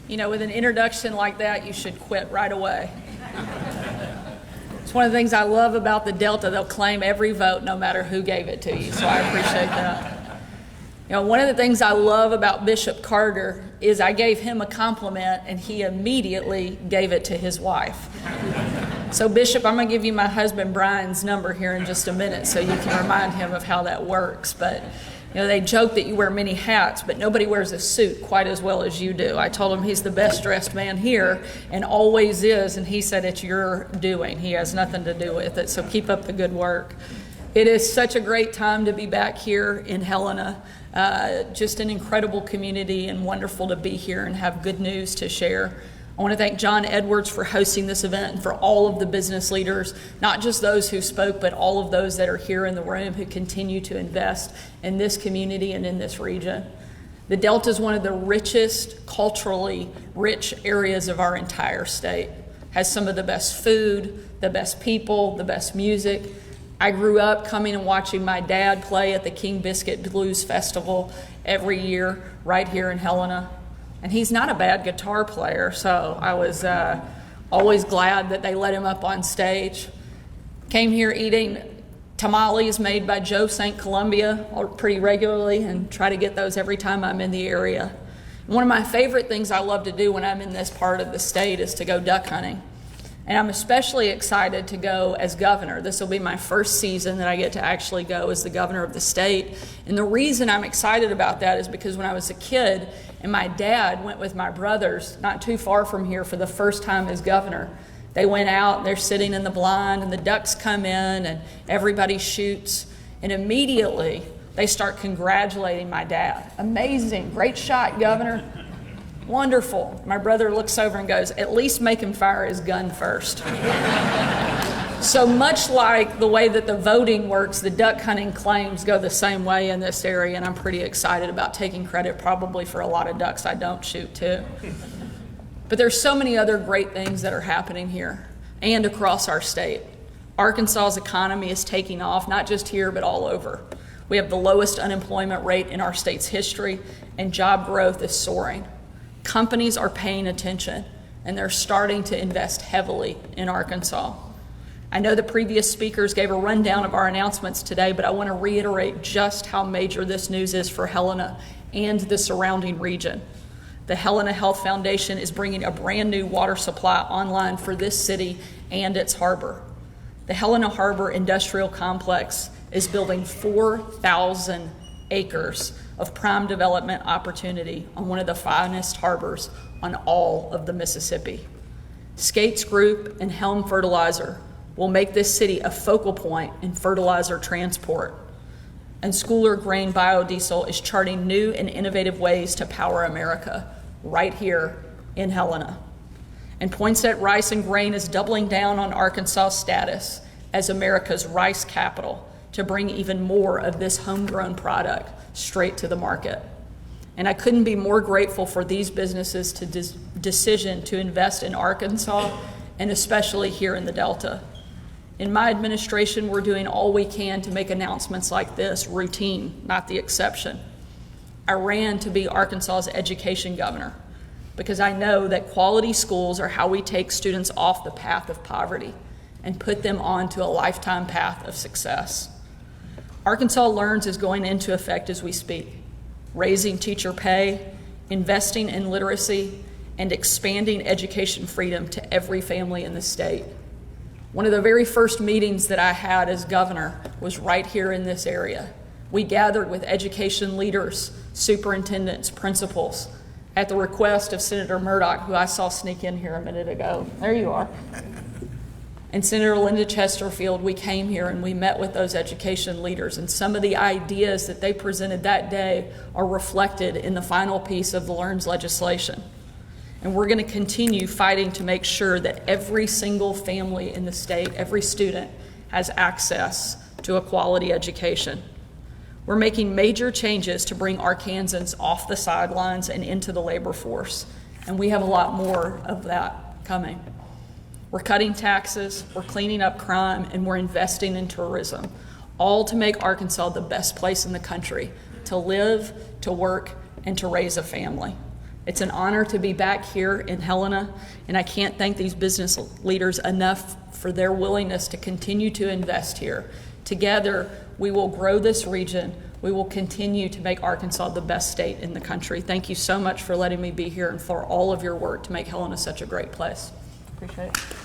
You know, with an introduction like that, you should quit right away. It's one of the things I love about the Delta. They'll claim every vote no matter who gave it to you, so I appreciate that. You know, one of the things I love about Bishop Carter is I gave him a compliment and he immediately gave it to his wife. So Bishop, I'm going to give you my husband Brian's number here in just a minute so you can remind him of how that works. But you know, they joke that you wear many hats, but nobody wears a suit quite as well as you do. I told him he's the best dressed man here and always is, and he said it's your doing. He has nothing to do with it, so keep up the good work. It is such a great time to be back here in Helena. Just an incredible community and wonderful to be here and have good news to share. I want to thank John Edwards for hosting this event and for all of the business leaders, not just those who spoke, but all of those that are here in the room who continue to invest in this community and in this region. The Delta is one of the richest, culturally rich areas of our entire state. Has some of the best food, the best people, the best music. I grew up coming and watching my dad play at the King Biscuit Blues Festival every year right here in Helena. And he's not a bad guitar player, so I was always glad that they let him up on stage. Came here eating tamales made by Joe St. Columbia pretty regularly and try to get those every time I'm in the area. And one of my favorite things I love to do when I'm in this part of the state is to go duck hunting. And I'm especially excited to go as governor. This will be my first season that I get to actually go as the governor of the state. And the reason I'm excited about that is because when I was a kid and my dad went with my brothers not too far from here for the first time as governor, they went out and they're sitting in the blind and the ducks come in and everybody shoots. And immediately they start congratulating my dad. Amazing, great shot, Governor. Wonderful. My brother looks over and goes, at least make him fire his gun first. So much like the way that the voting works, the duck hunting claims go the same way in this area, and I'm pretty excited about taking credit probably for a lot of ducks I don't shoot too. But there's so many other great things that are happening here and across our state. Arkansas's economy is taking off, not just here, but all over. We have the lowest unemployment rate in our state's history, and job growth is soaring. Companies are paying attention, and they're starting to invest heavily in Arkansas. I know the previous speakers gave a rundown of our announcements today, but I want to reiterate just how major this news is for Helena and the surrounding region. The Helena Health Foundation is bringing a brand new water supply online for this city and its harbor. The Helena Harbor Industrial Complex is building 4,000 acres of prime development opportunity on one of the finest harbors on all of the Mississippi. Skates Group and Helm Fertilizer will make this city a focal point in fertilizer transport. And Schooler Grain Biodiesel is charting new and innovative ways to power America right here in Helena. And Poinsett Rice and Grain is doubling down on Arkansas' status as America's rice capital to bring even more of this homegrown product straight to the market. And I couldn't be more grateful for these businesses' decision to invest in Arkansas and especially here in the Delta. In my administration, we're doing all we can to make announcements like this routine, not the exception. I ran to be Arkansas's education governor because I know that quality schools are how we take students off the path of poverty and put them onto a lifetime path of success. Arkansas Learns is going into effect as we speak, raising teacher pay, investing in literacy, and expanding education freedom to every family in the state. One of the very first meetings that I had as governor was right here in this area. We gathered with education leaders, superintendents, principals, at the request of Senator Murdoch, who I saw sneak in here a minute ago. There you are. And Senator Linda Chesterfield, we came here and we met with those education leaders, and some of the ideas that they presented that day are reflected in the final piece of the LEARNS legislation. And we're going to continue fighting to make sure that every single family in the state, every student, has access to a quality education. We're making major changes to bring Arkansans off the sidelines and into the labor force, and we have a lot more of that coming. We're cutting taxes, we're cleaning up crime, and we're investing in tourism, all to make Arkansas the best place in the country to live, to work, and to raise a family. It's an honor to be back here in Helena, and I can't thank these business leaders enough for their willingness to continue to invest here. Together, we will grow this region. We will continue to make Arkansas the best state in the country. Thank you so much for letting me be here and for all of your work to make Helena such a great place. Appreciate it.